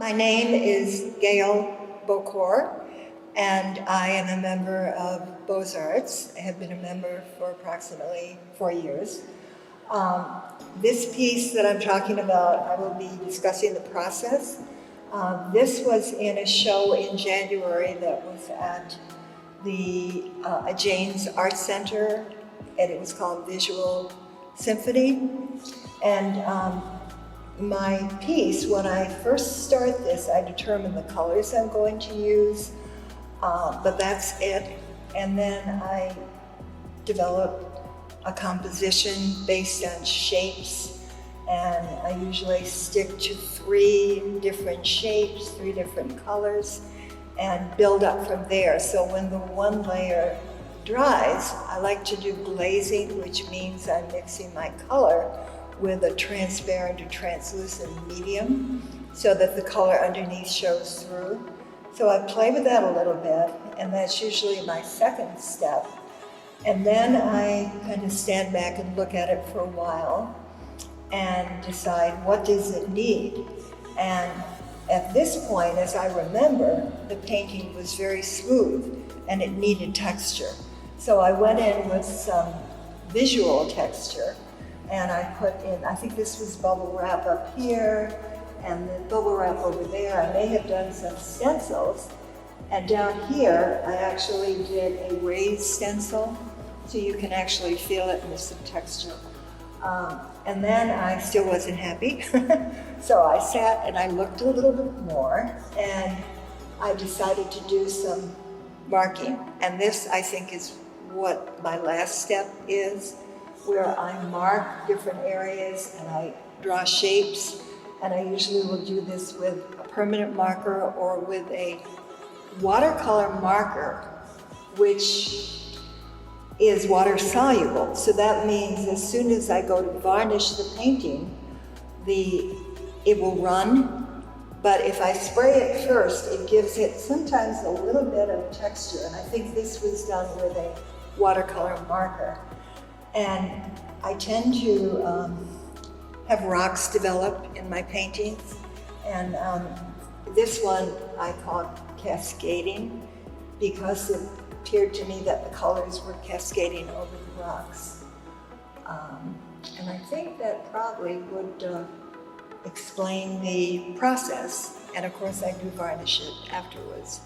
My name is Gail Bokor, and I am a member of Beaux Arts. I have been a member for approximately 4 years. This piece that I'm talking about, I will be discussing the process. This was in a show in January that was at the Jane's Art Center, and it was called Visual Symphony. And my piece, when I first start this, I determine the colors I'm going to use, but that's it. And then I develop a composition based on shapes, and I usually stick to 3 different shapes, 3 different colors, and build up from there. So when the one layer dries, I like to do glazing, which means I'm mixing my color with a transparent or translucent medium so that the color underneath shows through. So I play with that a little bit, and that's usually my second step. And then I kind of stand back and look at it for a while and decide, what does it need? And at this point, as I remember, the painting was very smooth and it needed texture. So I went in with some visual texture, and I put in, I think this was bubble wrap up here and the bubble wrap over there. I may have done some stencils. And down here, I actually did a raised stencil, so you can actually feel it and there's some texture. And then I still wasn't happy. So I sat and I looked a little bit more, and I decided to do some marking. And this, I think, is what my last step is, where I mark different areas and I draw shapes. And I usually will do this with a permanent marker or with a watercolor marker, which is water soluble. So that means as soon as I go to varnish the painting, it will run. But if I spray it first, it gives it sometimes a little bit of texture. And I think this was done with a watercolor marker. And I tend to have rocks develop in my paintings. And this one I call Cascading, because it appeared to me that the colors were cascading over the rocks. And I think that probably would explain the process. And of course I do varnish it afterwards.